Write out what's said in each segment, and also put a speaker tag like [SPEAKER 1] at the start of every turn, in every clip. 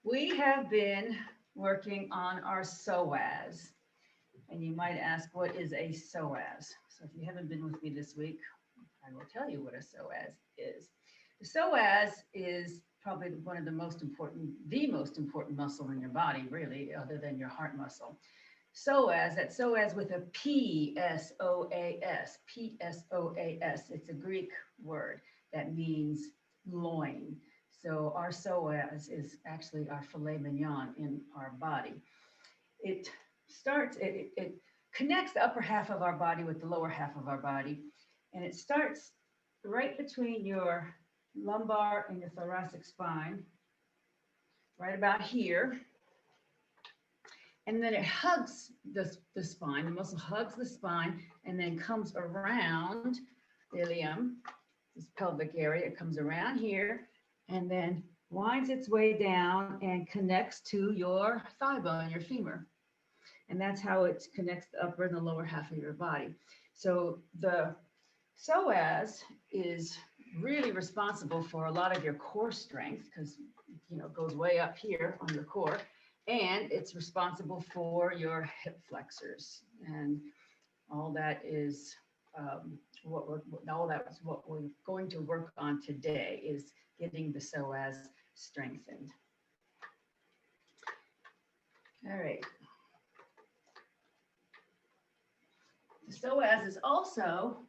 [SPEAKER 1] We have been working on our psoas, and you might ask, what is a psoas? So if you haven't been with me this week, I will tell you what a psoas is. The psoas is probably one of the most important muscle in your body, really, other than your heart muscle. Psoas, that psoas with a P-S-O-A-S, P-S-O-A-S. It's a Greek word that means loin. So our psoas is actually our filet mignon in our body. It connects the upper half of our body with the lower half of our body, and it starts right between your lumbar and your thoracic spine, right about here. And then it hugs the spine, the muscle hugs the spine and then comes around the ilium, this pelvic area. It comes around here and then winds its way down and connects to your thigh bone, your femur. And that's how it connects the upper and the lower half of your body. So the psoas is really responsible for a lot of your core strength because it goes way up here on your core, and it's responsible for your hip flexors, and all that is what we're going to work on today is getting the psoas strengthened. All right. The psoas is also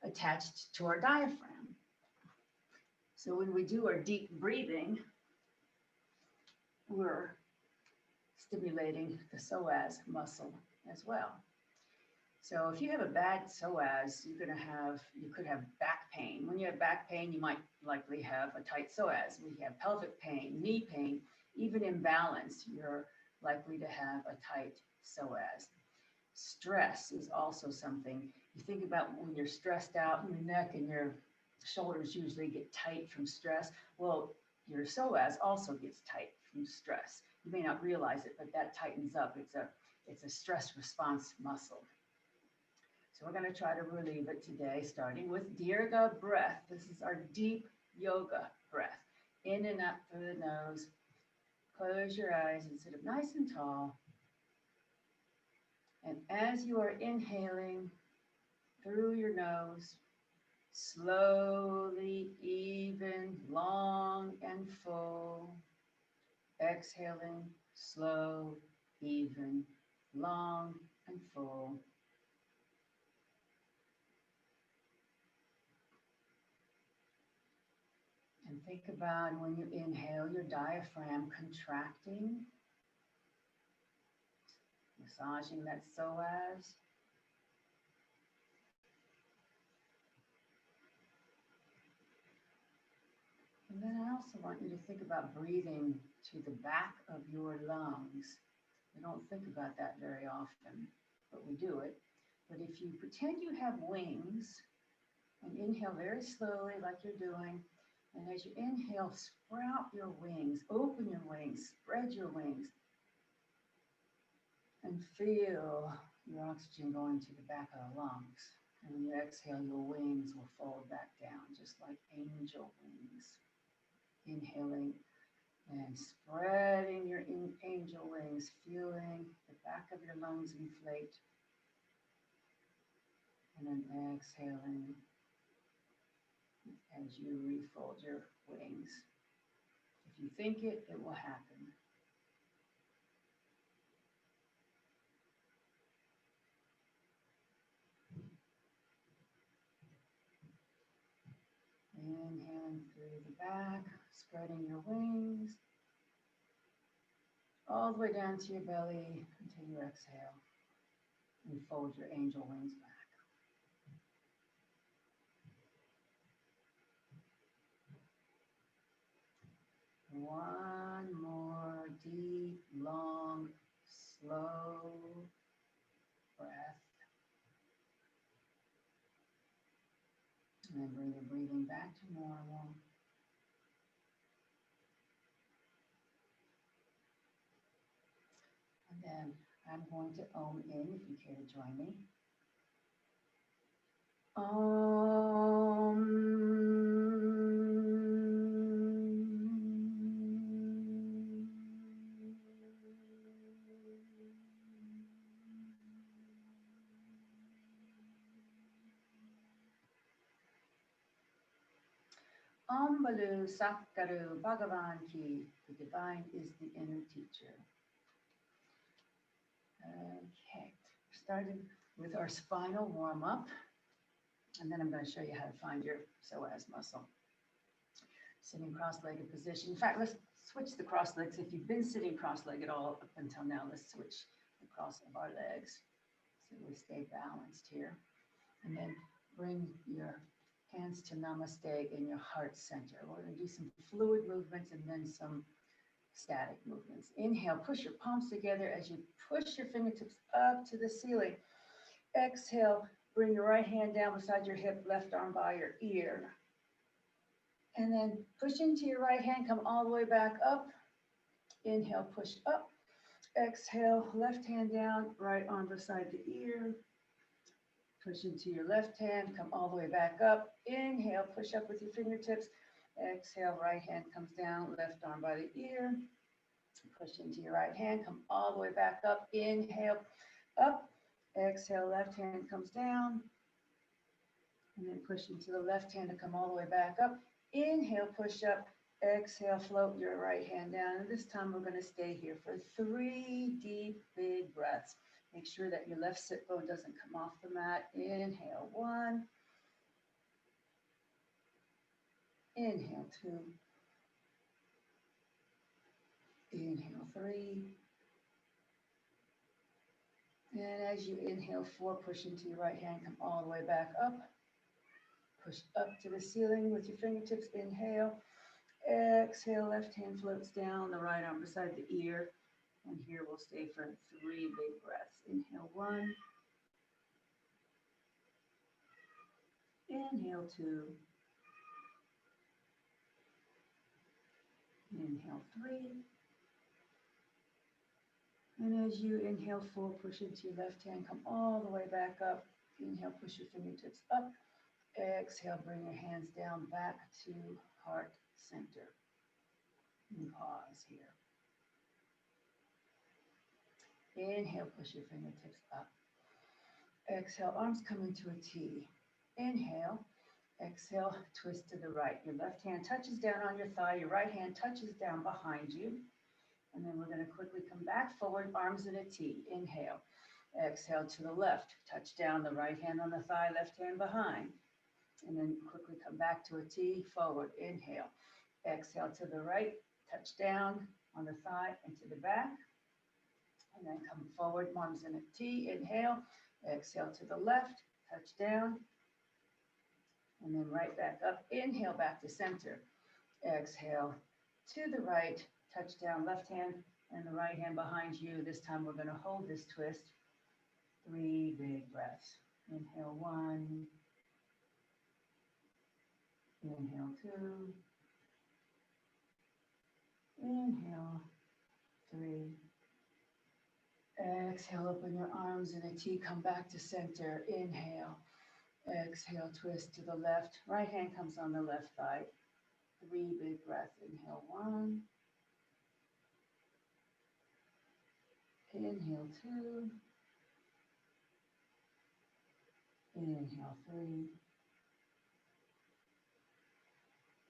[SPEAKER 1] attached to our diaphragm. So when we do our deep breathing, we're stimulating the psoas muscle as well. So if you have a bad psoas, you could have back pain. When you have back pain, you might likely have a tight psoas. We have pelvic pain, knee pain, even imbalance, you're likely to have a tight psoas. Stress is also something. You think about when you're stressed out, your neck and your shoulders usually get tight from stress. Well, your psoas also gets tight from stress. You may not realize it, but that tightens up. It's a stress response muscle. So we're going to try to relieve it today, starting with Dirga breath. This is our deep yoga breath. In and up through the nose. Close your eyes and sit up nice and tall. And as you are inhaling through your nose, slowly, even, long, and full. Exhaling, slow, even, long, and full. And think about when you inhale, your diaphragm contracting, massaging that psoas. And then I also want you to think about breathing to the back of your lungs. We don't think about that very often, but we do it. But if you pretend you have wings and inhale very slowly like you're doing, and as you inhale, sprout your wings, open your wings, spread your wings, and feel your oxygen going to the back of the lungs. And when you exhale, your wings will fold back down, just like angel wings. Inhaling and spreading your angel wings, feeling the back of your lungs inflate. And then exhaling as you refold your wings. If you think it, it will happen. Inhaling through the back, spreading your wings, all the way down to your belly until you exhale and fold your angel wings back. One more deep, long, slow breath. And then bring your breathing back to normal. And then I'm going to Om in if you care to join me. Om. Ambalu Sakkaru Bhagavan Ki. The divine is the inner teacher. Okay, started with our spinal warm up, and then I'm going to show you how to find your psoas muscle. Sitting cross-legged position. In fact, let's switch the cross legs. If you've been sitting cross-legged all up until now, let's switch the cross of our legs so we stay balanced here. And then bring your hands to namaste in your heart center. We're going to do some fluid movements and then some static movements. Inhale, push your palms together as you push your fingertips up to the ceiling. Exhale, bring your right hand down beside your hip, left arm by your ear. And then push into your right hand, come all the way back up. Inhale, push up. Exhale, left hand down, right arm beside the ear. Push into your left hand, come all the way back up. Inhale, push up with your fingertips. Exhale, right hand comes down, left arm by the ear. Push into your right hand, come all the way back up. Inhale, up. Exhale, left hand comes down. And then push into the left hand to come all the way back up. Inhale, push up. Exhale, float your right hand down. And this time we're going to stay here for 3 deep, big breaths. Make sure that your left sit bone doesn't come off the mat. Inhale, 1. Inhale, 2. Inhale, 3. And as you inhale, 4, push into your right hand, come all the way back up. Push up to the ceiling with your fingertips. Inhale. Exhale, left hand floats down, the right arm beside the ear. And here we'll stay for 3 big breaths. Inhale, 1. Inhale, 2. Inhale, 3. And as you inhale, 4, push into your left hand, come all the way back up. Inhale, push your fingertips up. Exhale, bring your hands down back to heart center. And pause here. Inhale, push your fingertips up. Exhale, arms come into a T. Inhale. Exhale, twist to the right. Your left hand touches down on your thigh. Your right hand touches down behind you. And then we're going to quickly come back forward, arms in a T. Inhale. Exhale to the left. Touch down, the right hand on the thigh, left hand behind. And then quickly come back to a T, forward. Inhale. Exhale to the right. Touch down on the thigh and to the back. And then come forward, arms in a T. Inhale. Exhale to the left. Touch down. And then right back up. Inhale, back to center. Exhale to the right. Touch down, left hand and the right hand behind you. This time we're going to hold this twist. 3 big breaths. Inhale, 1. Inhale, 2. Inhale, 3. Exhale, open your arms in a T. Come back to center. Inhale. Exhale, twist to the left. Right hand comes on the left thigh. 3 big breaths. Inhale, 1. Inhale, 2. Inhale, 3.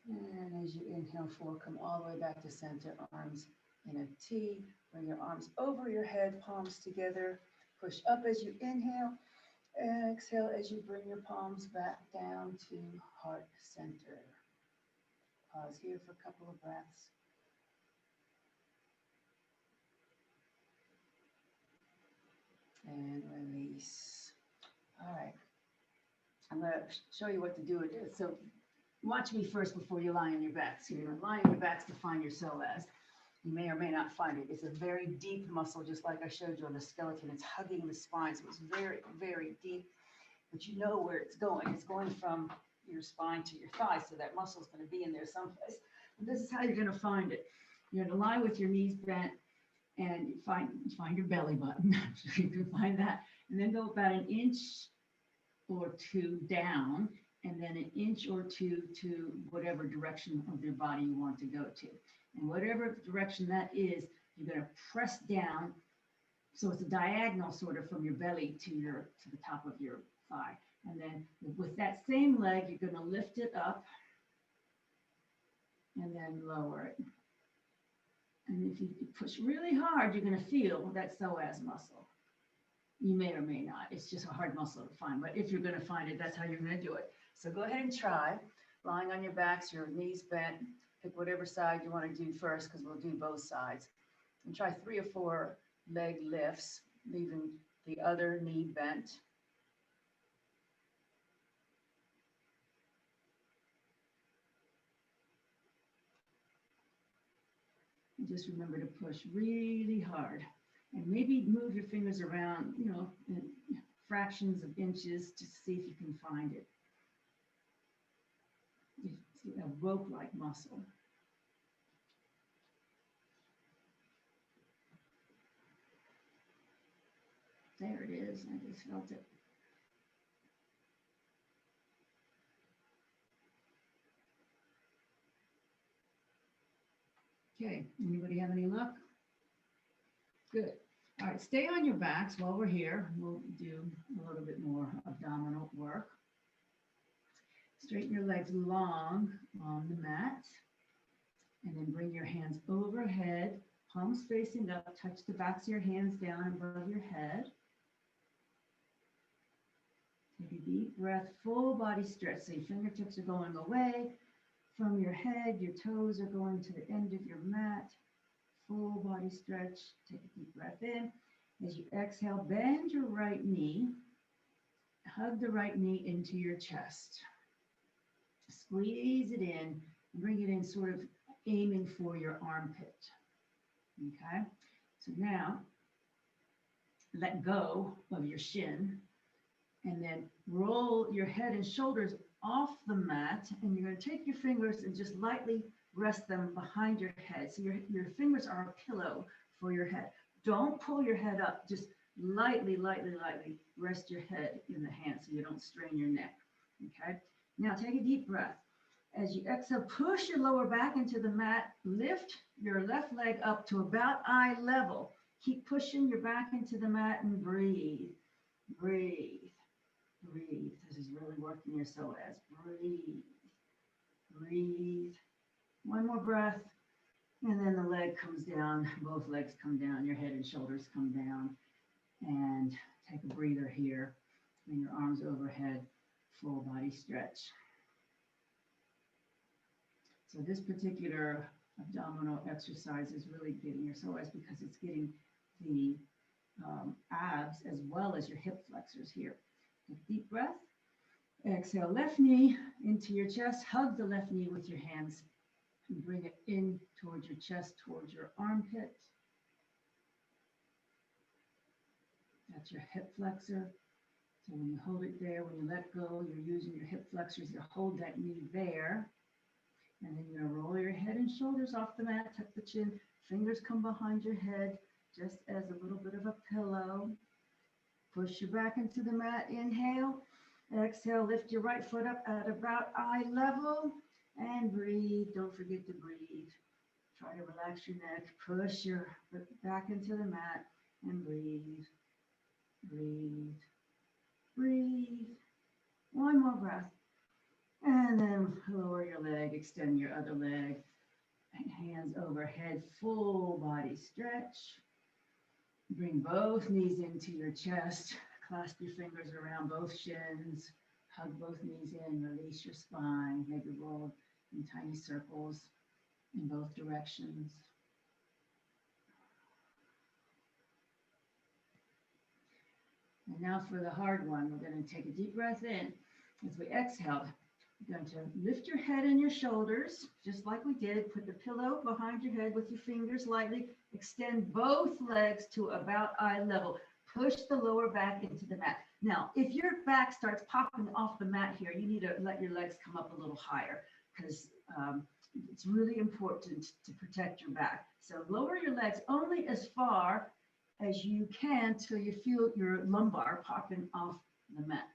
[SPEAKER 1] And as you inhale, 4, come all the way back to center, arms in a T. Bring your arms over your head, palms together. Push up as you inhale. Exhale as you bring your palms back down to heart center. Pause here for a couple of breaths. And release. All right. I'm going to show you what to do with it. So watch me first before you lie on your back. So you're going to lie on your backs to find your psoas. You may or may not find it. It's a very deep muscle, just like I showed you on the skeleton. It's hugging the spine, so it's very, very deep. But you know where it's going. It's going from your spine to your thigh, so that muscle is going to be in there someplace. And this is how you're going to find it. You're going to lie with your knees bent and find your belly button. You can find that, and then go about 1 inch or 2 down, and then 1 inch or 2 to whatever direction of your body you want to go to. And whatever direction that is, you're going to press down. So it's a diagonal sort of from your belly to the top of your thigh. And then with that same leg, you're going to lift it up and then lower it. And if you push really hard, you're going to feel that psoas muscle. You may or may not. It's just a hard muscle to find. But if you're going to find it, that's how you're going to do it. So go ahead and try. Lying on your backs, your knees bent. Pick whatever side you want to do first, because we'll do both sides. And try 3 or 4 leg lifts, leaving the other knee bent. And just remember to push really hard. And maybe move your fingers around, you know, in fractions of inches to see if you can find it. It's a rope-like muscle. There it is. I just felt it. Okay, anybody have any luck? Good. All right, stay on your backs while we're here. We'll do a little bit more abdominal work. Straighten your legs long on the mat. And then bring your hands overhead, palms facing up. Touch the backs of your hands down above your head. Take a deep breath, full body stretch. So your fingertips are going away from your head. Your toes are going to the end of your mat. Full body stretch. Take a deep breath in. As you exhale, bend your right knee. Hug the right knee into your chest. Squeeze it in. Bring it in, sort of aiming for your armpit. Okay? So now, let go of your shin. And then roll your head and shoulders off the mat. And you're going to take your fingers and just lightly rest them behind your head. So your fingers are a pillow for your head. Don't pull your head up. Just lightly, lightly, lightly rest your head in the hand so you don't strain your neck. Okay? Now take a deep breath. As you exhale, push your lower back into the mat. Lift your left leg up to about eye level. Keep pushing your back into the mat and breathe. Breathe. Breathe. This is really working your psoas. Breathe. Breathe. One more breath. And then the leg comes down. Both legs come down. Your head and shoulders come down. And take a breather here. Bring your arms overhead. Full body stretch. So this particular abdominal exercise is really getting your psoas because it's getting the abs as well as your hip flexors here. Take a deep breath. Exhale, left knee into your chest. Hug the left knee with your hands and bring it in towards your chest, towards your armpit. That's your hip flexor. So when you hold it there, when you let go, you're using your hip flexors to hold that knee there. And then you're going to roll your head and shoulders off the mat, tuck the chin, fingers come behind your head, just as a little bit of a pillow. Push your back into the mat, inhale. Exhale, lift your right foot up at about eye level and breathe. Don't forget to breathe. Try to relax your neck. Push your back into the mat and breathe. Breathe. Breathe. One more breath. And then lower your leg, extend your other leg. Hands overhead, full body stretch. Bring both knees into your chest. Clasp your fingers around both shins. Hug both knees in, release your spine. Maybe roll in tiny circles in both directions. And now for the hard one, we're going to take a deep breath in. As we exhale, you're going to lift your head and your shoulders, just like we did. Put the pillow behind your head with your fingers lightly. Extend both legs to about eye level. Push the lower back into the mat. Now, if your back starts popping off the mat here, you need to let your legs come up a little higher because it's really important to protect your back. So lower your legs only as far as you can till you feel your lumbar popping off the mat.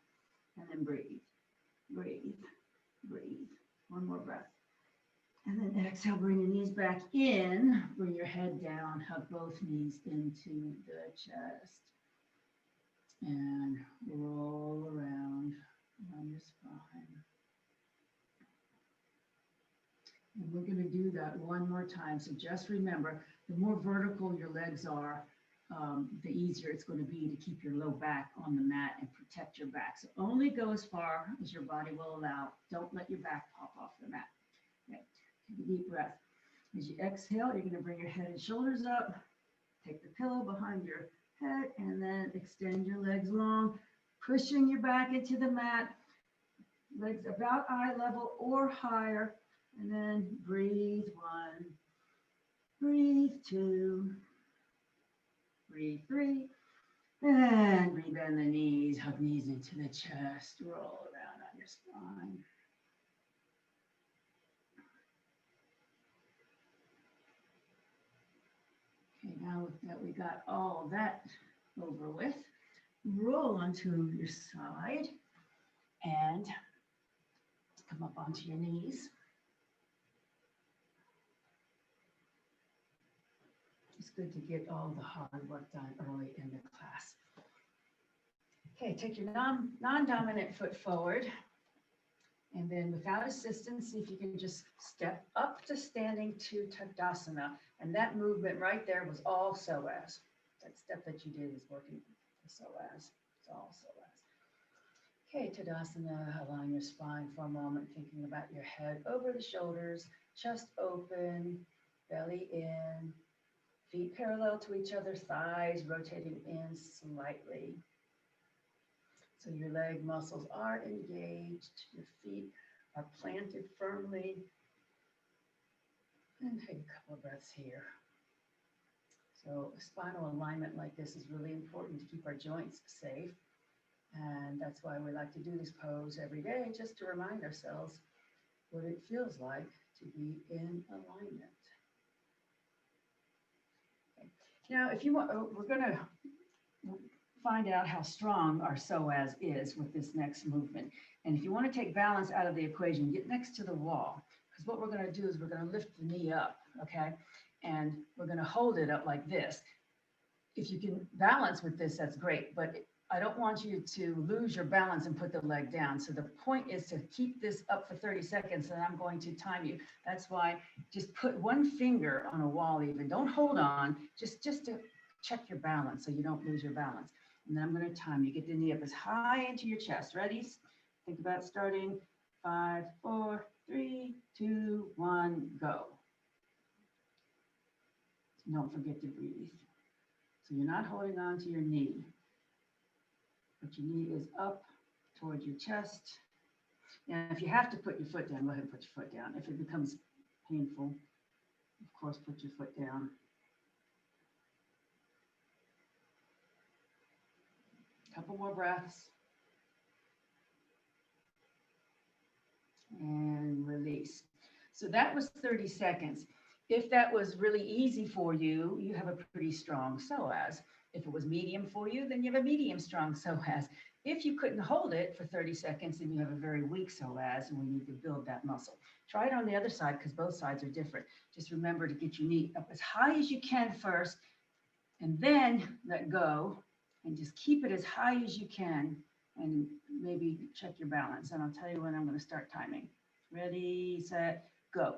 [SPEAKER 1] And then breathe, breathe, breathe. One more breath. And then exhale, bring your knees back in, bring your head down, hug both knees into the chest. And roll around on your spine. And we're going to do that one more time. So just remember, the more vertical your legs are, the easier it's going to be to keep your low back on the mat and protect your back. So only go as far as your body will allow. Don't let your back pop off the mat. Okay. Take a deep breath. As you exhale, you're going to bring your head and shoulders up. Take the pillow behind your head and then extend your legs long, pushing your back into the mat. Legs about eye level or higher. And then breathe 1, breathe 2, breathe 3, and rebend the knees, hug knees into the chest, roll around on your spine. Okay, now that we got all that over with, roll onto your side and come up onto your knees. It's good to get all the hard work done early in the class. Okay, take your non-dominant foot forward, and then without assistance, see if you can just step up to standing to Tadasana. And that movement right there was all psoas. That step that you did is working the psoas. It's all psoas. Okay, Tadasana, allowing your spine for a moment, thinking about your head over the shoulders, chest open, belly in, feet parallel to each other, thighs rotating in slightly. So your leg muscles are engaged, your feet are planted firmly. And take a couple of breaths here. So spinal alignment like this is really important to keep our joints safe. And that's why we like to do this pose every day, just to remind ourselves what it feels like to be in alignment. Okay. Now, if you want, we're going to find out how strong our psoas is with this next movement. And if you want to take balance out of the equation, get next to the wall, because what we're going to do is we're going to lift the knee up, okay? And we're going to hold it up like this. If you can balance with this, that's great, but I don't want you to lose your balance and put the leg down. So the point is to keep this up for 30 seconds, and I'm going to time you. That's why just put one finger on a wall even. Don't hold on, just to check your balance so you don't lose your balance. And then I'm going to time you. Get the knee up as high into your chest. Ready? Think about starting. 5, 4, 3, 2, 1, go. Don't forget to breathe. So you're not holding on to your knee, but your knee is up towards your chest. And if you have to put your foot down, go ahead and put your foot down. If it becomes painful, of course, put your foot down. Couple more breaths. And release. So that was 30 seconds. If that was really easy for you, you have a pretty strong psoas. If it was medium for you, then you have a medium strong psoas. If you couldn't hold it for 30 seconds, then you have a very weak psoas, and we need to build that muscle. Try it on the other side because both sides are different. Just remember to get your knee up as high as you can first, and then let go, and just keep it as high as you can, and maybe check your balance. And I'll tell you when I'm going to start timing. Ready, set, go.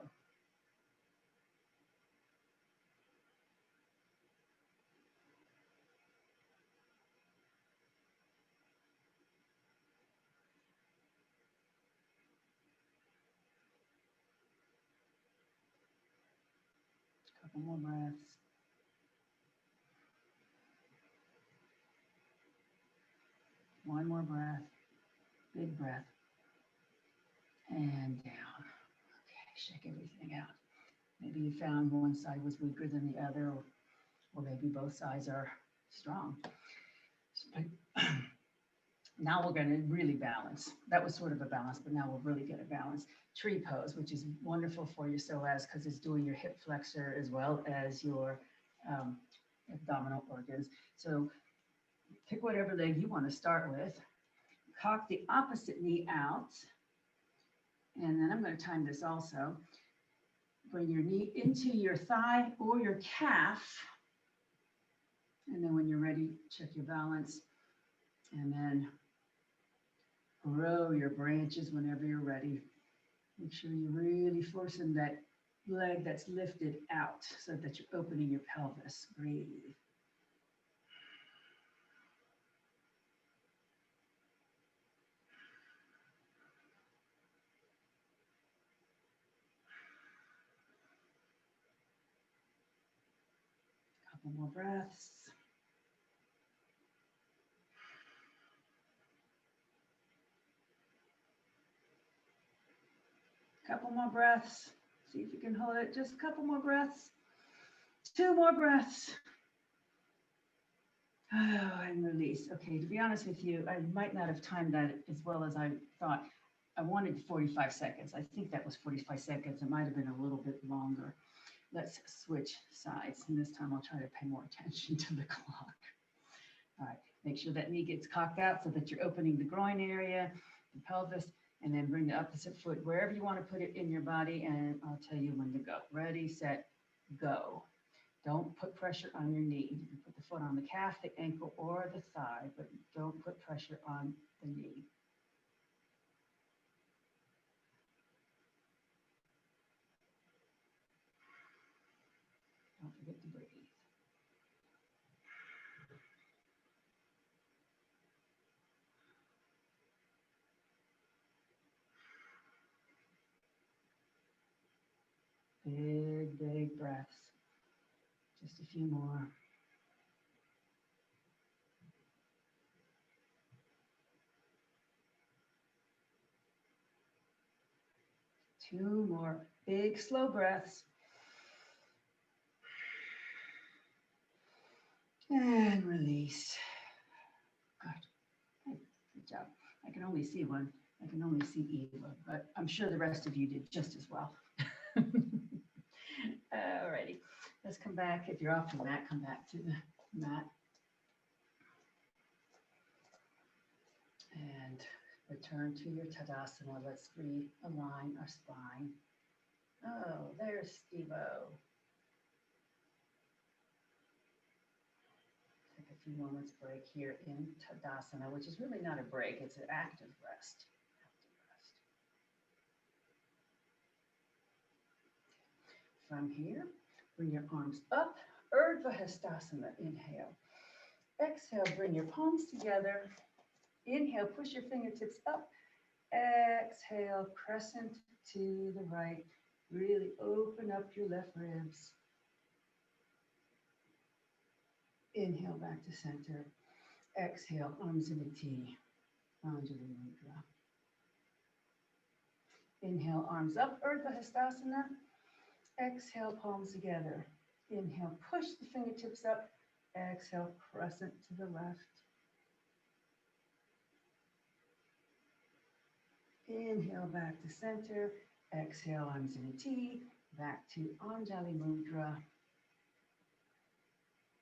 [SPEAKER 1] Couple more breaths. One more breath. Big breath. And down. Okay, shake everything out. Maybe you found one side was weaker than the other, or maybe both sides are strong. But now we're going to really balance. That was sort of a balance, but now we'll really get a balance. Tree pose, which is wonderful for your psoas because it's doing your hip flexor as well as your abdominal organs. So pick whatever leg you want to start with. Cock the opposite knee out. And then I'm going to time this also. Bring your knee into your thigh or your calf. And then when you're ready, check your balance. And then grow your branches whenever you're ready. Make sure you're really forcing that leg that's lifted out so that you're opening your pelvis. Breathe. Couple more breaths. Couple more breaths. See if you can hold it. Just a couple more breaths. 2 more breaths. Oh, and release. Okay, to be honest with you, I might not have timed that as well as I thought. I wanted 45 seconds. I think that was 45 seconds. It might have been a little bit longer. Let's switch sides. And this time I'll try to pay more attention to the clock. All right, make sure that knee gets cocked out so that you're opening the groin area, the pelvis, and then bring the opposite foot wherever you want to put it in your body. And I'll tell you when to go. Ready, set, go. Don't put pressure on your knee. You can put the foot on the calf, the ankle, or the thigh, but don't put pressure on the knee. Don't forget to breathe. Big, big breaths. Just a few more. Two more big, slow breaths. And release. Good job. I can only see one. I can only see Eva, but I'm sure the rest of you did just as well. Alrighty, let's come back. If you're off the mat, come back to the mat. And return to your Tadasana. Let's realign our spine. Oh, there's Steve-O. Take a few moments break here in Tadasana, which is really not a break, it's an active rest. From here, bring your arms up, Urdhva Hastasana, inhale. Exhale, bring your palms together. Inhale, push your fingertips up. Exhale, crescent to the right. Really open up your left ribs. Inhale, back to center. Exhale, arms in a T, Anjali Mudra. Inhale, arms up, Urdhva Hastasana. Exhale, palms together. Inhale, push the fingertips up. Exhale, crescent to the left. Inhale, back to center. Exhale, arms in a T. Back to Anjali Mudra.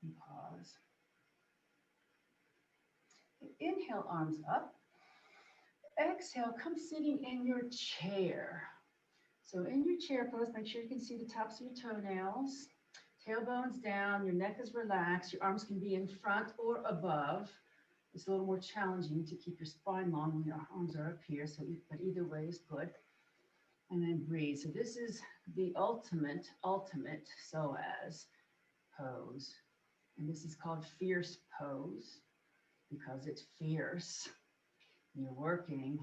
[SPEAKER 1] And pause. Inhale, arms up. Exhale, come sitting in your chair. So in your chair pose, make sure you can see the tops of your toenails. Tailbones down, your neck is relaxed. Your arms can be in front or above. It's a little more challenging to keep your spine long when your arms are up here, but either way is good. And then breathe. So this is the ultimate psoas pose. And this is called fierce pose because it's fierce. You're working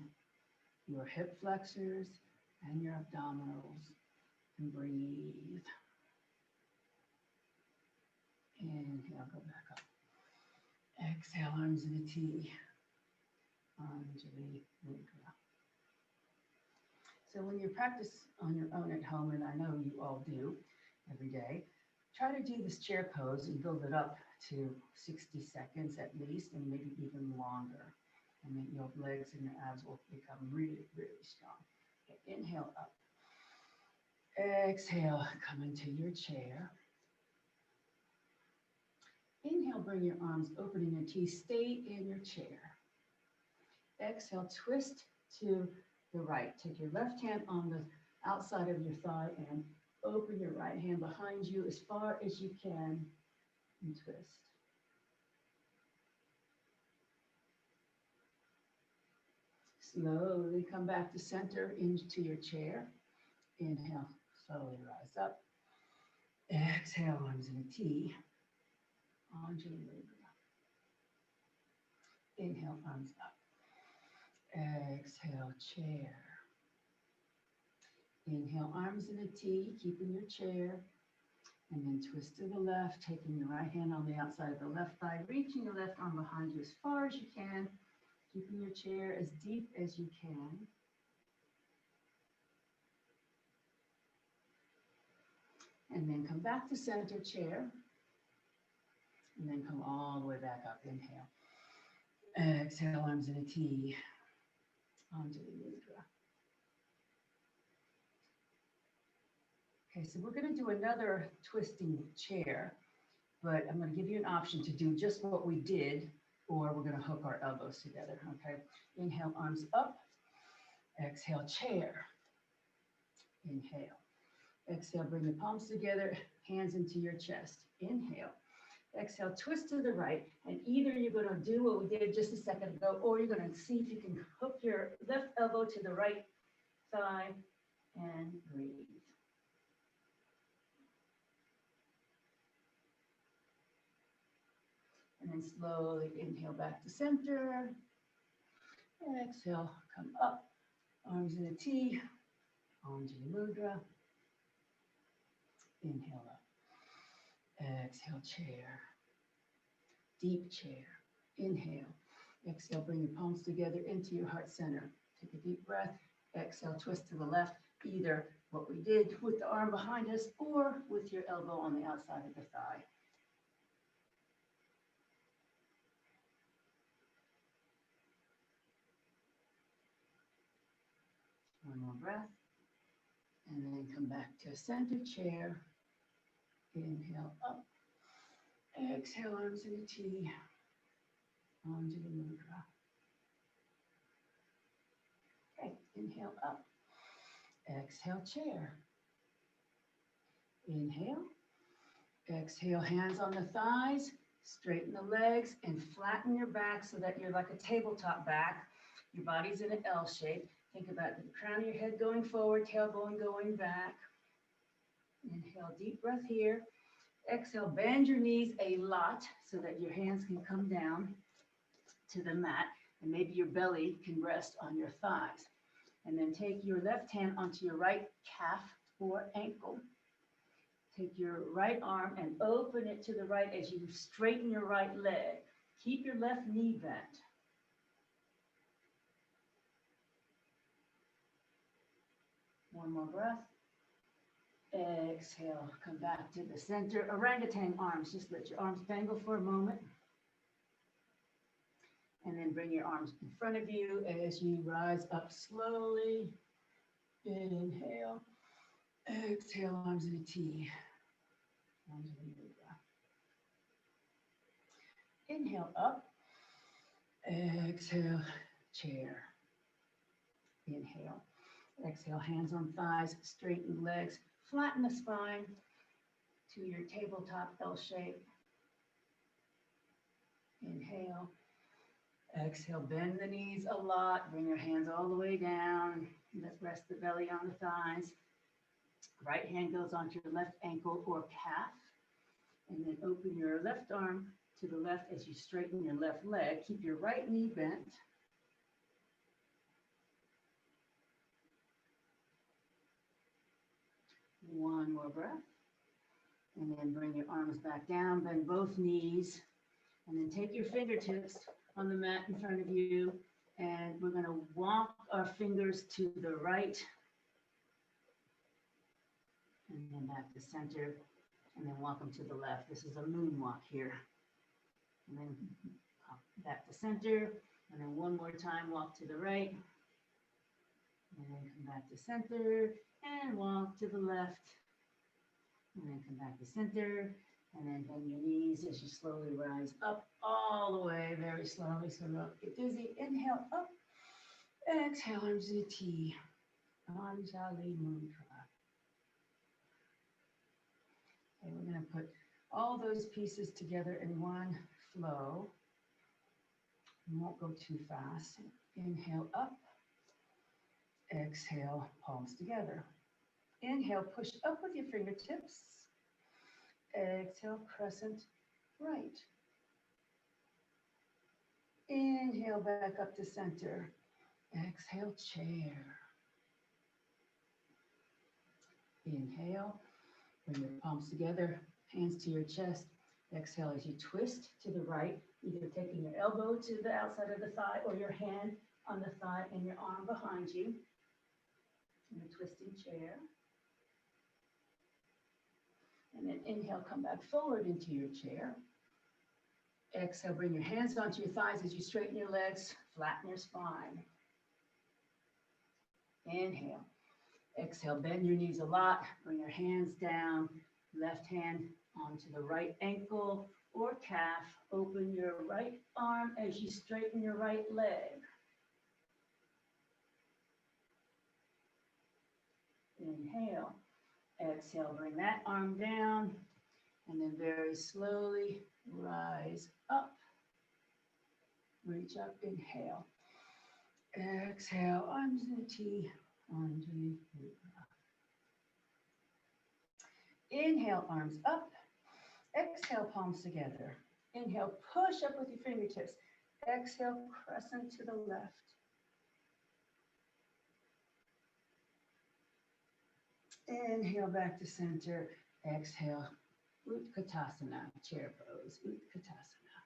[SPEAKER 1] your hip flexors and your abdominals. And breathe. Inhale, go back up. Exhale, arms in a T. Anjali Mudra. So when you practice on your own at home, and I know you all do every day, try to do this chair pose and build it up to 60 seconds at least, and maybe even longer. And then your legs and your abs will become really, really strong. Okay, inhale up. Exhale, come into your chair. Inhale, bring your arms open in a T. Stay in your chair. Exhale, twist to the right. Take your left hand on the outside of your thigh and open your right hand behind you as far as you can and twist. Slowly come back to center into your chair. Inhale, slowly rise up. Exhale, arms in a T. Anjali Mudra. Inhale, arms up. Exhale, chair. Inhale, arms in a T, keeping your chair. And then twist to the left, taking your right hand on the outside of the left thigh, reaching the left arm behind you as far as you can, keeping your chair as deep as you can. And then come back to center chair. And then come all the way back up. Inhale. Exhale, arms in a T. Anjali Mudra. Okay, so we're going to do another twisting chair, but I'm going to give you an option to do just what we did, or we're going to hook our elbows together. Okay, inhale, arms up. Exhale, chair. Inhale. Exhale, bring the palms together, hands into your chest. Inhale. Exhale, twist to the right, and either you're going to do what we did just a second ago, or you're going to see if you can hook your left elbow to the right thigh and breathe. And then slowly inhale back to center. Exhale, come up, arms in a T, Anjali Mudra. Inhale up. Exhale, chair. Deep chair. Inhale. Exhale, bring your palms together into your heart center. Take a deep breath. Exhale, twist to the left, either what we did with the arm behind us or with your elbow on the outside of the thigh. One more breath. And then come back to center chair. Inhale up. Exhale, arms in a T. Anjali Mudra. Okay, inhale up. Exhale, chair. Inhale. Exhale, hands on the thighs. Straighten the legs and flatten your back so that you're like a tabletop back. Your body's in an L shape. Think about the crown of your head going forward, tailbone going back. Inhale, deep breath here. Exhale, bend your knees a lot so that your hands can come down to the mat, and maybe your belly can rest on your thighs. And then take your left hand onto your right calf or ankle. Take your right arm and open it to the right as you straighten your right leg. Keep your left knee bent. One more breath. Exhale, come back to the center. Orangutan arms, just let your arms dangle for a moment. And then bring your arms in front of you as you rise up slowly. Inhale. Exhale, arms in a T. Inhale up. Exhale, chair. Inhale. Exhale, hands on thighs, straighten legs, flatten the spine to your tabletop L shape. Inhale. Exhale, bend the knees a lot. Bring your hands all the way down. Let's rest the belly on the thighs. Right hand goes onto your left ankle or calf. And then open your left arm to the left as you straighten your left leg. Keep your right knee bent. One more breath. And then bring your arms back down, bend both knees. And then take your fingertips on the mat in front of you. And we're going to walk our fingers to the right. And then back to center. And then walk them to the left. This is a moonwalk here. And then back to center. And then one more time, walk to the right. And then come back to center. And walk to the left. And then come back to center. And then bend your knees as you slowly rise up all the way, very slowly, so don't get dizzy. Inhale up. Exhale, arms in a T. Anjali Mudra. Okay, we're going to put all those pieces together in one flow. We won't go too fast. Inhale up. Exhale, palms together. Inhale, push up with your fingertips. Exhale, crescent right. Inhale, back up to center. Exhale, chair. Inhale, bring your palms together, hands to your chest. Exhale as you twist to the right, either taking your elbow to the outside of the thigh or your hand on the thigh and your arm behind you in a twisting chair. And then inhale, come back forward into your chair. Exhale, bring your hands onto your thighs as you straighten your legs, flatten your spine. Inhale. Exhale, bend your knees a lot. Bring your hands down, left hand onto the right ankle or calf. Open your right arm as you straighten your right leg. Inhale. Exhale, bring that arm down, and then very slowly rise up. Reach up, inhale. Exhale, Anjaneyati, Anjali Mudra. Inhale, arms up. Exhale, palms together. Inhale, push up with your fingertips. Exhale, crescent to the left. Inhale, back to center. Exhale, Utkatasana, chair pose, Utkatasana.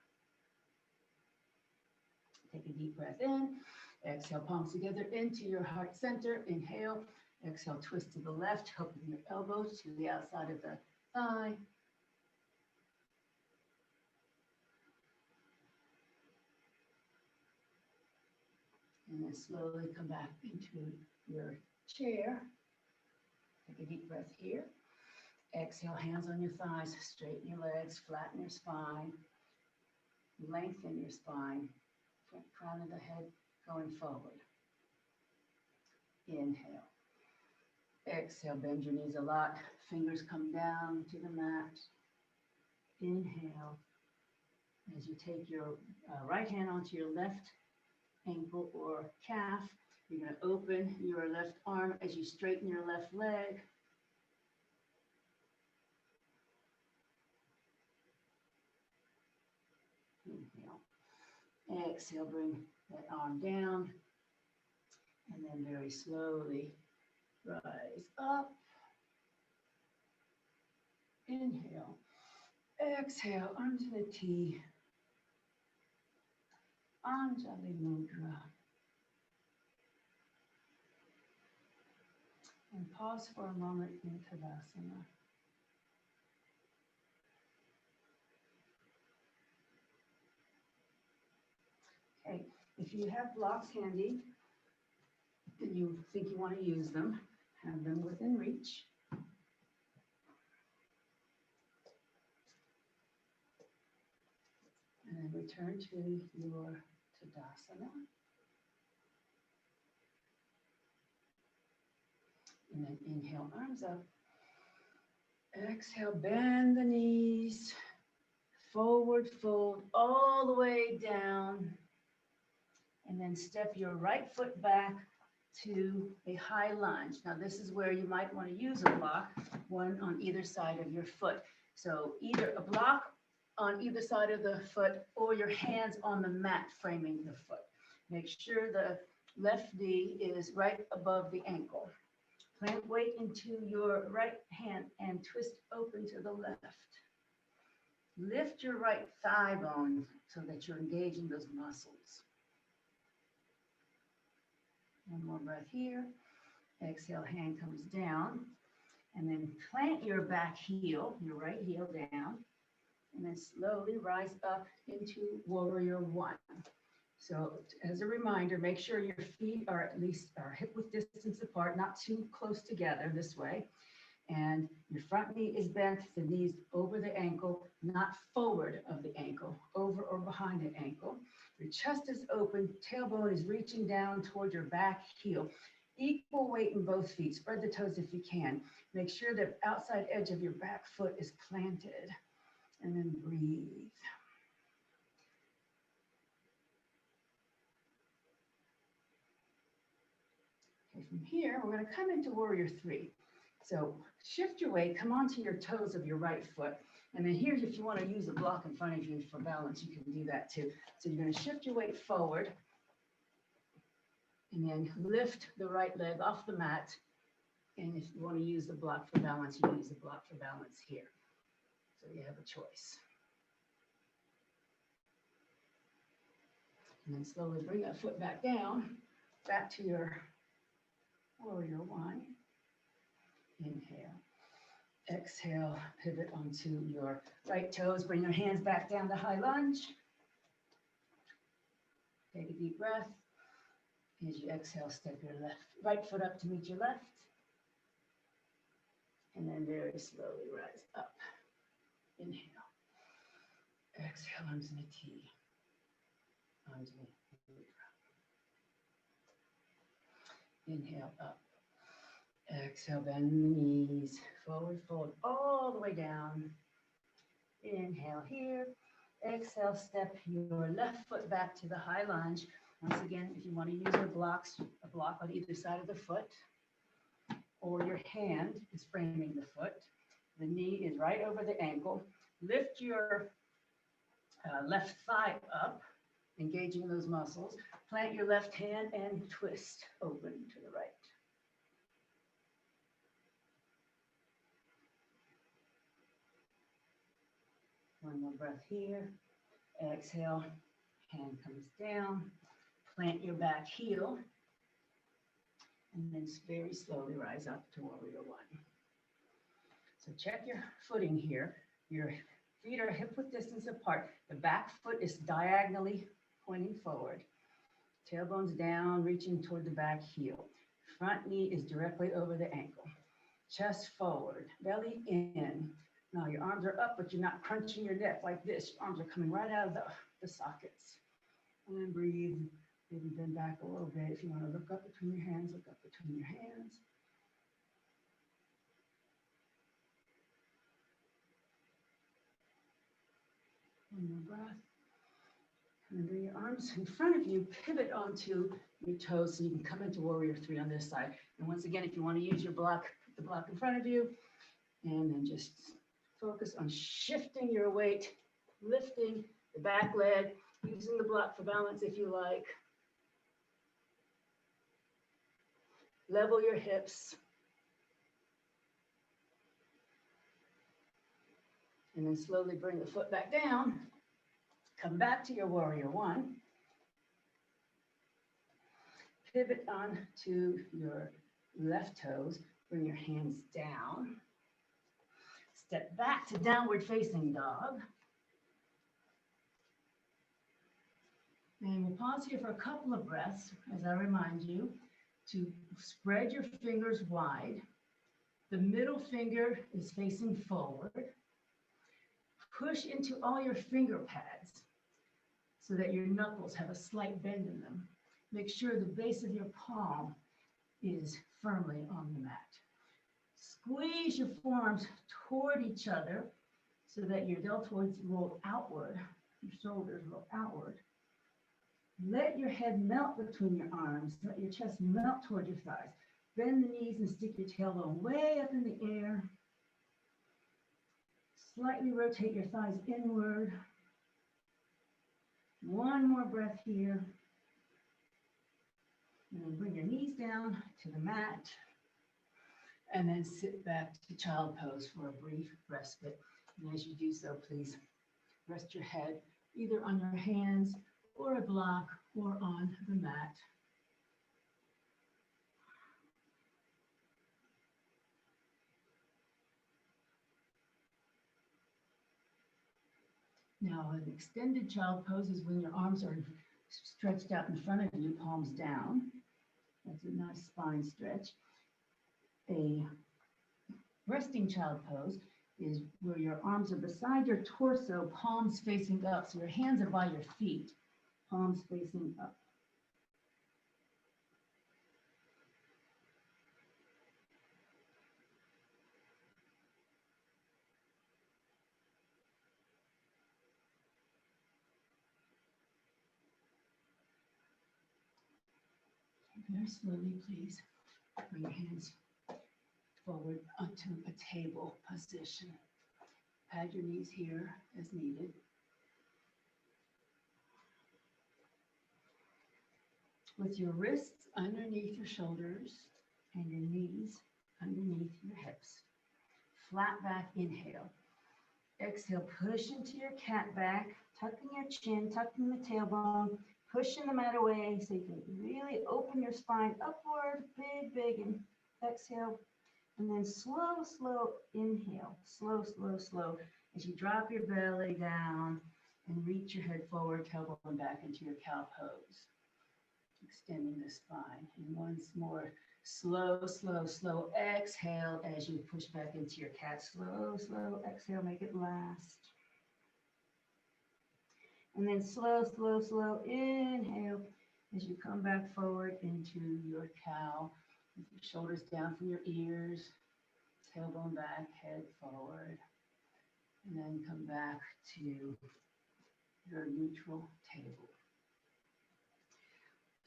[SPEAKER 1] Take a deep breath in. Exhale, palms together into your heart center. Inhale. Exhale, twist to the left, hooking your elbows to the outside of the thigh. And then slowly come back into your chair. Take a deep breath here. Exhale, hands on your thighs, straighten your legs, flatten your spine, lengthen your spine, front crown of the head going forward. Inhale. Exhale, bend your knees a lot, fingers come down to the mat. Inhale. As you take your right hand onto your left ankle or calf, you're going to open your left arm as you straighten your left leg. Inhale. Exhale, bring that arm down. And then very slowly rise up. Inhale. Exhale, Anjaneyati, Anjali Mudra. And pause for a moment in Tadasana. Okay, if you have blocks handy and you think you want to use them, have them within reach. And then return to your Tadasana. And then inhale, arms up. Exhale, bend the knees. Forward fold all the way down. And then step your right foot back to a high lunge. Now this is where you might want to use a block, one on either side of your foot. So either a block on either side of the foot or your hands on the mat framing the foot. Make sure the left knee is right above the ankle. Plant weight into your right hand and twist open to the left. Lift your right thigh bone so that you're engaging those muscles. One more breath here. Exhale, hand comes down. And then plant your back heel, your right heel down. And then slowly rise up into Warrior One. So as a reminder, make sure your feet are at least hip width distance apart, not too close together this way. And your front knee is bent, the knees over the ankle, not forward of the ankle, over or behind the ankle. Your chest is open, tailbone is reaching down toward your back heel. Equal weight in both feet. Spread the toes if you can. Make sure the outside edge of your back foot is planted. And then breathe. Okay, from here, we're going to come into Warrior Three. So shift your weight, come onto your toes of your right foot. And then here, if you want to use a block in front of you for balance, you can do that too. So you're going to shift your weight forward and then lift the right leg off the mat. And if you want to use the block for balance, you can use the block for balance here. So you have a choice. And then slowly bring that foot back down, back to your warrior one. Inhale. Exhale, pivot onto your right toes. Bring your hands back down to high lunge. Take a deep breath. As you exhale, step your right foot up to meet your left. And then very slowly rise up. Inhale. Exhale, arms in a T. Arms in a Inhale up. Exhale, bend the knees. Forward fold all the way down. Inhale here. Exhale, step your left foot back to the high lunge. Once again, if you want to use your blocks, a block on either side of the foot, or your hand is framing the foot. The knee is right over the ankle. Lift your left thigh up, engaging those muscles. Plant your left hand and twist open to the right. One more breath here. Exhale, hand comes down. Plant your back heel. And then very slowly rise up to warrior one. So check your footing here. Your feet are hip width distance apart. The back foot is diagonally pointing forward. Tailbone's down, reaching toward the back heel. Front knee is directly over the ankle. Chest forward, belly in. Now your arms are up, but you're not crunching your neck like this. Your arms are coming right out of the sockets. And then breathe. Maybe bend back a little bit. If you want to look up between your hands, look up between your hands. One more breath. And then bring your arms in front of you, pivot onto your toes so you can come into warrior three on this side. And once again, if you want to use your block, put the block in front of you. And then just focus on shifting your weight, lifting the back leg, using the block for balance if you like. Level your hips. And then slowly bring the foot back down. Come back to your warrior one. Pivot on to your left toes. Bring your hands down. Step back to downward facing dog. And we'll pause here for a couple of breaths as I remind you to spread your fingers wide. The middle finger is facing forward. Push into all your finger pads so that your knuckles have a slight bend in them. Make sure the base of your palm is firmly on the mat. Squeeze your forearms toward each other so that your deltoids roll outward, your shoulders roll outward. Let your head melt between your arms. Let your chest melt toward your thighs. Bend the knees and stick your tailbone way up in the air. Slightly rotate your thighs inward. One more breath here. And then bring your knees down to the mat. And then sit back to child pose for a brief respite. And as you do so, please rest your head either on your hands or a block or on the mat. Now, an extended child pose is when your arms are stretched out in front of you, palms down. That's a nice spine stretch. A resting child pose is where your arms are beside your torso, palms facing up. So your hands are by your feet, palms facing up. Very slowly, please. Bring your hands forward onto a table position. Pad your knees here as needed. With your wrists underneath your shoulders and your knees underneath your hips. Flat back, inhale. Exhale, push into your cat back, tucking your chin, tucking the tailbone, pushing the mat away so you can really open your spine upward, big, big, and exhale. And then slow, slow inhale, slow, slow, slow, as you drop your belly down and reach your head forward, tailbone back into your cow pose. Extending the spine. And once more, slow, slow, slow exhale as you push back into your cat. Slow, slow exhale, make it last. And then slow, slow, slow inhale as you come back forward into your cow. With your shoulders down from your ears, tailbone back, head forward. And then come back to your neutral table.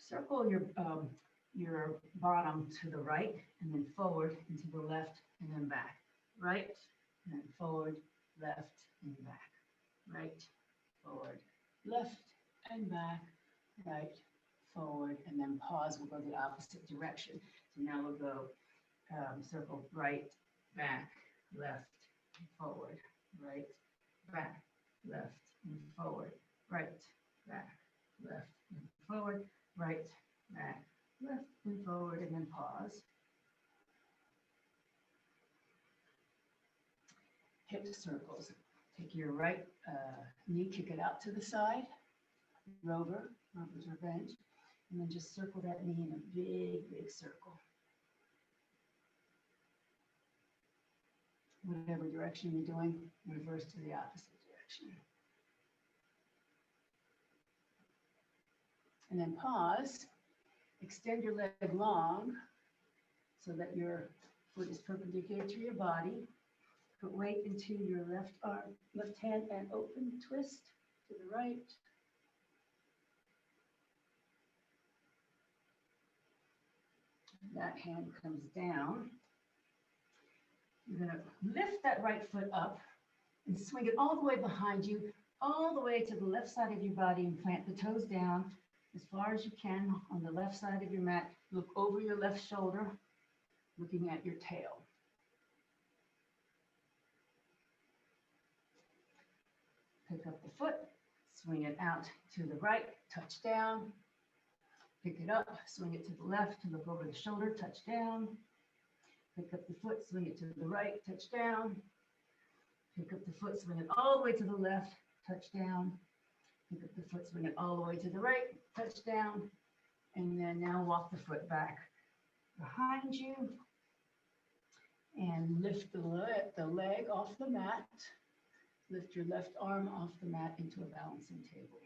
[SPEAKER 1] Circle your bottom to the right and then forward and to the left and then back. Right, and then forward, left, and back. Right, forward, left, and back. Right, forward, and then pause. We'll go the opposite direction. So now we'll go circle right, back, left, and forward. Right, back, left, and forward. Right, back, left, and forward. Right, back, left, and forward, and then pause. Hip circles. Take your right knee, kick it out to the side. Rover's revenge. And then just circle that knee in a big, big circle. Whatever direction you're doing, reverse to the opposite direction. And then pause, extend your leg long so that your foot is perpendicular to your body. Put weight into your left arm, left hand, and open twist to the right. That hand comes down. You're going to lift that right foot up and swing it all the way behind you, all the way to the left side of your body, and plant the toes down as far as you can on the left side of your mat. Look over your left shoulder, looking at your tail. Pick up the foot, swing it out to the right, touch down. Pick it up, swing it to the left, look over the shoulder, touch down. Pick up the foot, swing it to the right, touch down. Pick up the foot, swing it all the way to the left, touch down. Pick up the foot, swing it all the way to the right, touch down. And then now walk the foot back behind you and lift the leg off the mat. Lift your left arm off the mat into a balancing table.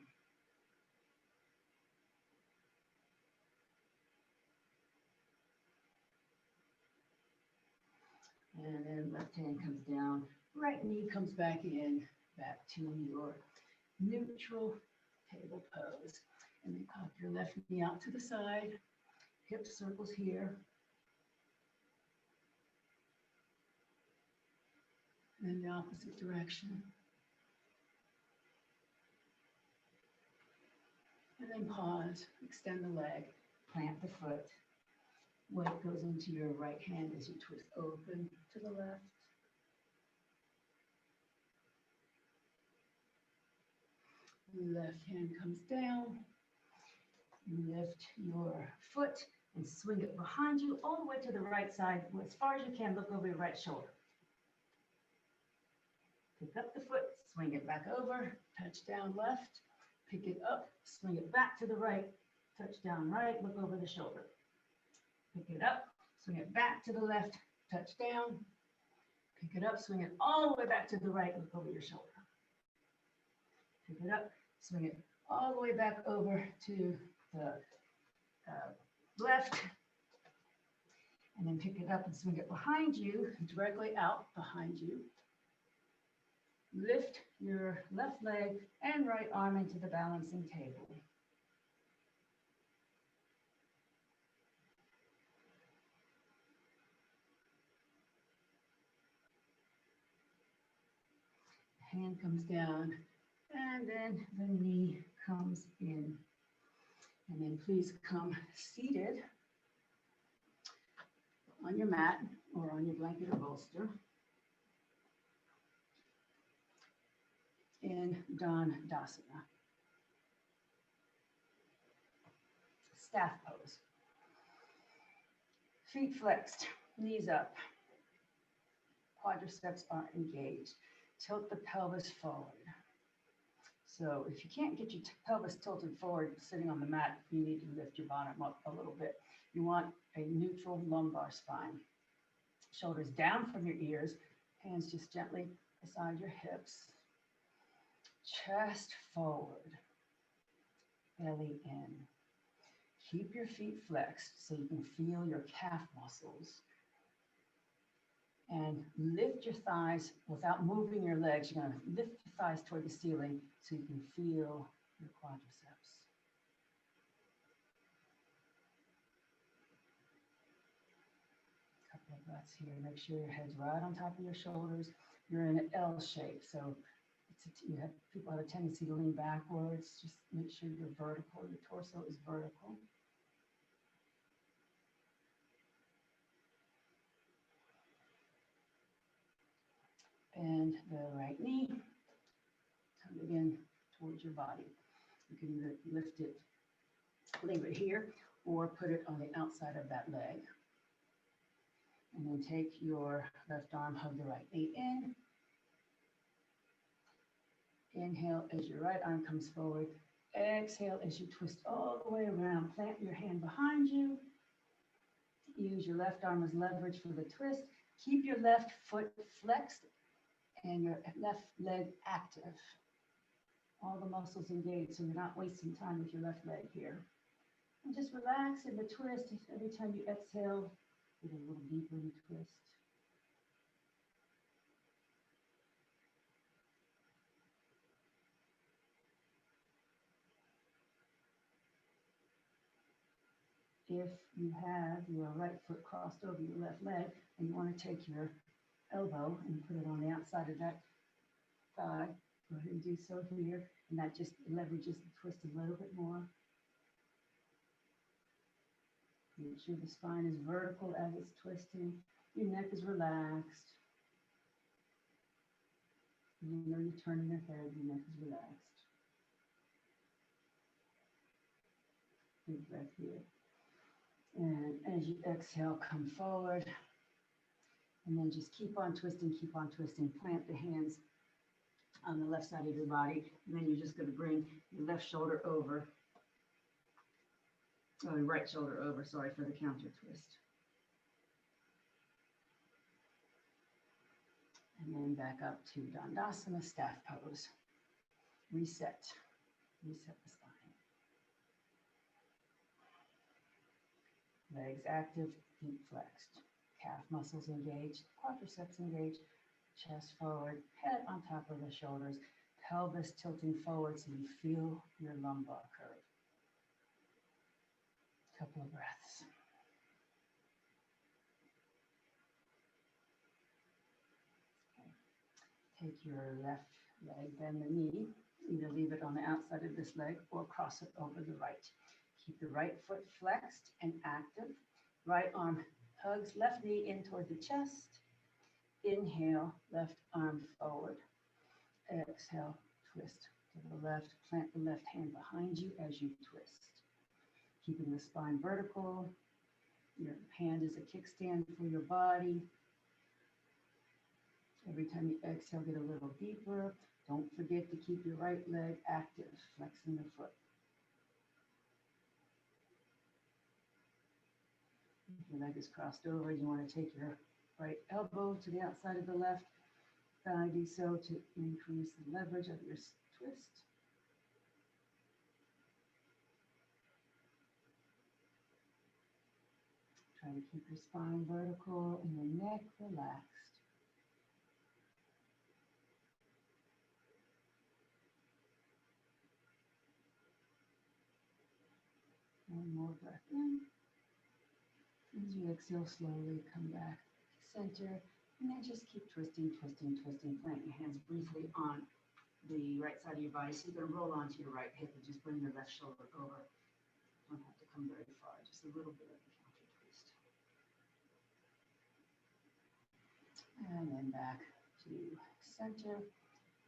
[SPEAKER 1] And then left hand comes down, right knee comes back in, back to your neutral table pose. And then pop your left knee out to the side, hip circles here. And the opposite direction. And then pause, extend the leg, plant the foot. Weight goes into your right hand as you twist open to the left. Left hand comes down. Lift your foot and swing it behind you all the way to the right side. As far as you can, look over your right shoulder. Pick up the foot, swing it back over, touch down left. Pick it up, swing it back to the right, touch down right, look over the shoulder. Pick it up, swing it back to the left, touch down. Pick it up, swing it all the way back to the right, look over your shoulder. Pick it up, swing it all the way back over to the left. And then pick it up and swing it behind you, directly out behind you. Lift your left leg and right arm into the balancing table. Hand comes down, and then the knee comes in. And then please come seated on your mat or on your blanket or bolster in Dandasana. Staff pose. Feet flexed, knees up. Quadriceps are engaged. Tilt the pelvis forward. So if you can't get your pelvis tilted forward sitting on the mat, you need to lift your bottom up a little bit. You want a neutral lumbar spine. Shoulders down from your ears, hands just gently beside your hips. Chest forward, belly in. Keep your feet flexed so you can feel your calf muscles. And lift your thighs without moving your legs. You're going to lift your thighs toward the ceiling so you can feel your quadriceps. Couple of breaths here. Make sure your head's right on top of your shoulders. You're in an L shape, so people have a tendency to lean backwards. Just make sure you're vertical. Your torso is vertical. Bend the right knee. Come again towards your body. You can either lift it, leave it here, or put it on the outside of that leg. And then take your left arm, hug the right knee in. Inhale as your right arm comes forward. Exhale as you twist all the way around. Plant your hand behind you. Use your left arm as leverage for the twist. Keep your left foot flexed and your left leg active. All the muscles engaged, so you're not wasting time with your left leg here. And just relax in the twist. Every time you exhale, get a little deeper in the twist. If you have your right foot crossed over your left leg and you want to take your elbow and put it on the outside of that thigh, go ahead and do so here. And that just leverages the twist a little bit more. Make sure the spine is vertical as it's twisting. Your neck is relaxed. You know you're turning your head, your neck is relaxed. Big breath here. And as you exhale, come forward. And then just keep on twisting, keep on twisting. Plant the hands on the left side of your body. And then you're just going to bring your left shoulder over. Oh, your right shoulder over, sorry, for the counter twist. And then back up to Dandasana, staff pose. Reset. Reset the spine. Legs active, feet flexed. Calf muscles engaged, quadriceps engaged, chest forward, head on top of the shoulders, pelvis tilting forward so you feel your lumbar curve. Couple of breaths. Okay. Take your left leg, bend the knee, either leave it on the outside of this leg or cross it over the right. Keep the right foot flexed and active. Right arm hugs left knee in toward the chest. Inhale, left arm forward. Exhale, twist to the left. Plant the left hand behind you as you twist. Keeping the spine vertical. Your hand is a kickstand for your body. Every time you exhale, get a little deeper. Don't forget to keep your right leg active, flexing the foot. If your leg is crossed over, you want to take your right elbow to the outside of the left thigh. Do so to increase the leverage of your twist. Try to keep your spine vertical and your neck relaxed. One more breath in. As you exhale, slowly come back to center. And then just keep twisting, twisting, twisting. Plant your hands briefly on the right side of your body. So you're going to roll onto your right hip and just bring your left shoulder over. Don't have to come very far, just a little bit of a counter twist. And then back to center,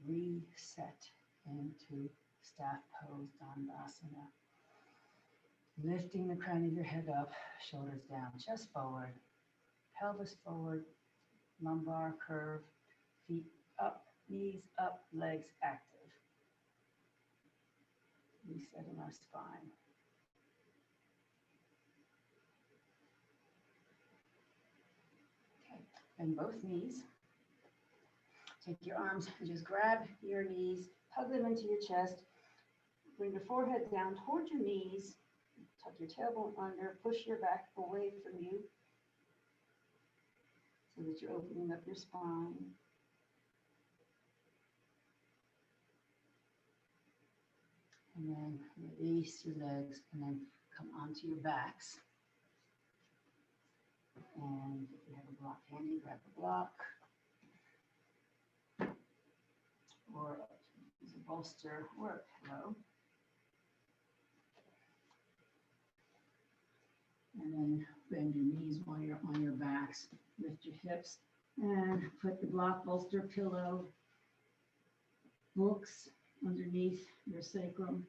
[SPEAKER 1] reset into staff pose, Dandasana. Lifting the crown of your head up, shoulders down, chest forward, pelvis forward, lumbar curve, feet up, knees up, legs active. Resetting our spine. Okay, bend both knees. Take your arms and just grab your knees, hug them into your chest. Bring your forehead down towards your knees. Tuck your tailbone under, push your back away from you so that you're opening up your spine. And then release your legs and then come onto your backs. And if you have a block handy, grab a block. Or use a bolster or a pillow. And then bend your knees while you're on your backs. Lift your hips and put the block, bolster, pillow, books underneath your sacrum.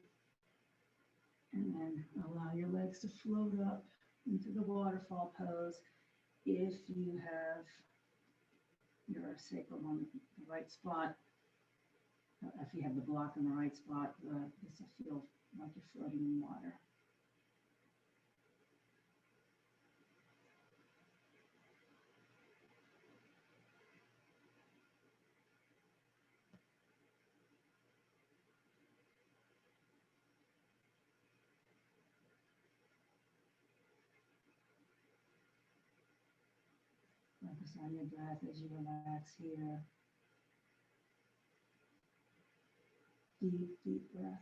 [SPEAKER 1] And then allow your legs to float up into the waterfall pose. If you have your sacrum on the right spot, if you have the block in the right spot, this will feel like you're floating in water. Focus on your breath as you relax here. Deep, deep breaths.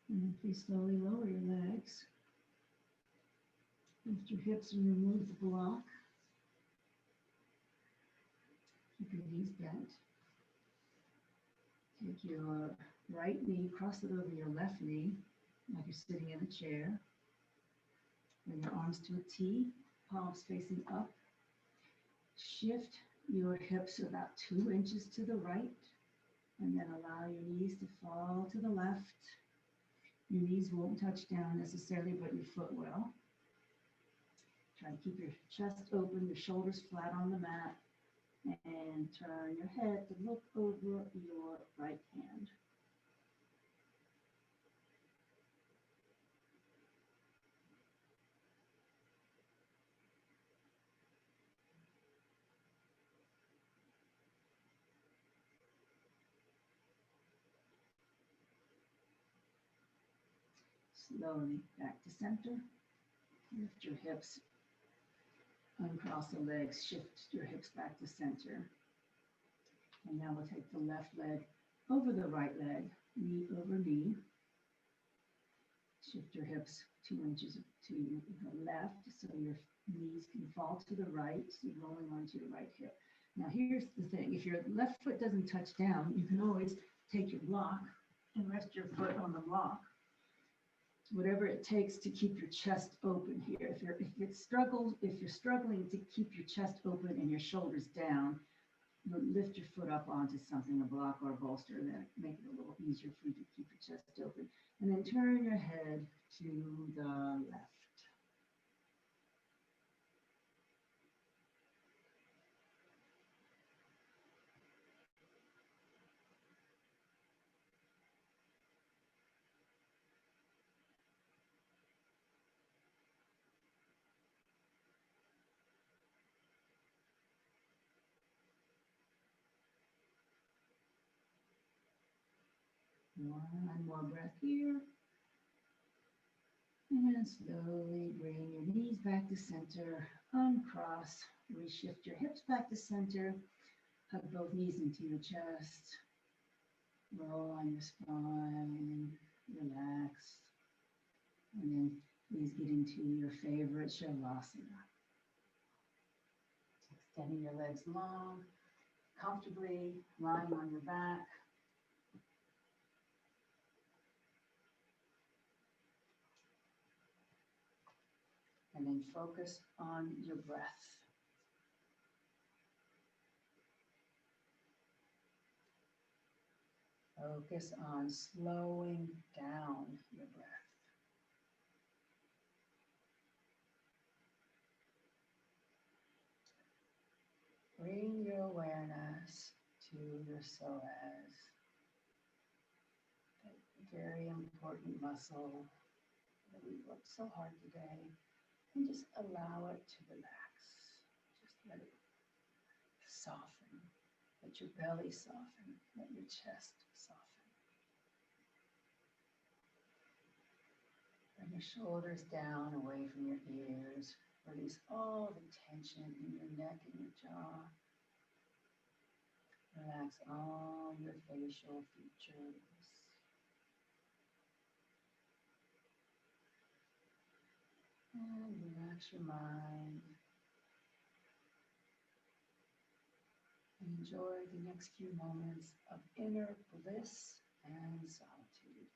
[SPEAKER 1] And then please slowly lower your legs. Lift your hips and remove the block. Keep your knees bent. Take your right knee, cross it over your left knee, like you're sitting in a chair. Bring your arms to a T, palms facing up. Shift your hips about 2 inches to the right, and then allow your knees to fall to the left. Your knees won't touch down necessarily, but your foot will. Try to keep your chest open, your shoulders flat on the mat, and turn your head to look over your right hand. Slowly back to center. Lift your hips, uncross the legs, shift your hips back to center. And now we'll take the left leg over the right leg, knee over knee. Shift your hips 2 inches to the left so your knees can fall to the right, so you're rolling onto your right hip. Now here's the thing, if your left foot doesn't touch down, you can always take your block and rest your foot on the block. Whatever it takes to keep your chest open here. If you're struggling to keep your chest open and your shoulders down, lift your foot up onto something, a block or a bolster, and then make it a little easier for you to keep your chest open. And then turn your head to the left. One more breath here. And slowly bring your knees back to center, uncross, reshift your hips back to center, hug both knees into your chest, roll on your spine, relax, and then please get into your favorite Shavasana. Extending your legs long, comfortably lying on your back. And then focus on your breath. Focus on slowing down your breath. Bring your awareness to your psoas, that very important muscle that we worked so hard today, and just allow it to relax. Just let it soften. Let your belly soften. Let your chest soften. Bring your shoulders down away from your ears. Release all the tension in your neck and your jaw. Relax all your facial features. And relax your mind. And enjoy the next few moments of inner bliss and solitude.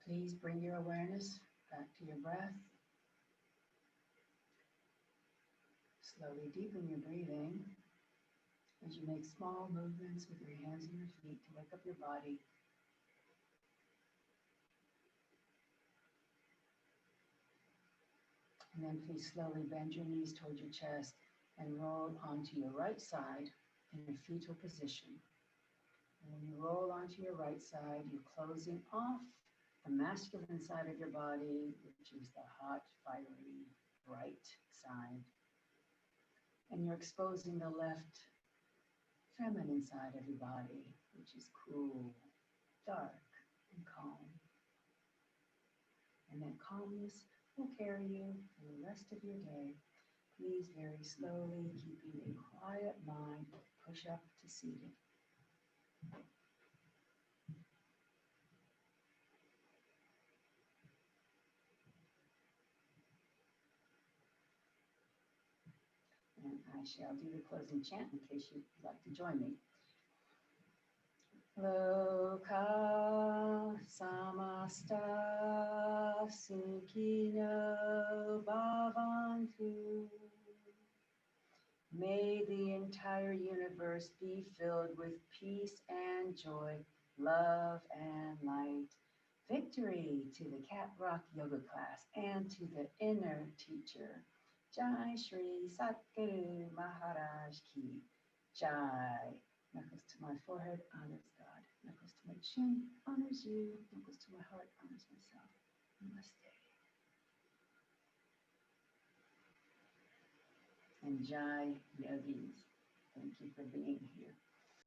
[SPEAKER 1] Please bring your awareness back to your breath. Slowly deepen your breathing as you make small movements with your hands and your feet to wake up your body. And then please slowly bend your knees towards your chest and roll onto your right side in a fetal position. And when you roll onto your right side, you're closing off the masculine side of your body, which is the hot, fiery, bright side. And you're exposing the left feminine side of your body, which is cool, dark, and calm. And that calmness will carry you for the rest of your day. Please very slowly, keeping a quiet mind, push up to seated. I shall do the closing chant in case you'd like to join me. Loka samasta sukhino bhavantu. May the entire universe be filled with peace and joy, love and light. Victory to the Cat Rock Yoga class and to the inner teacher. Jai Shri Satguru Maharaj Ki Jai. Knuckles to my forehead honors God. Knuckles to my chin honors you. Knuckles to my heart honors myself. Namaste. And Jai Yogis. Thank you for being here.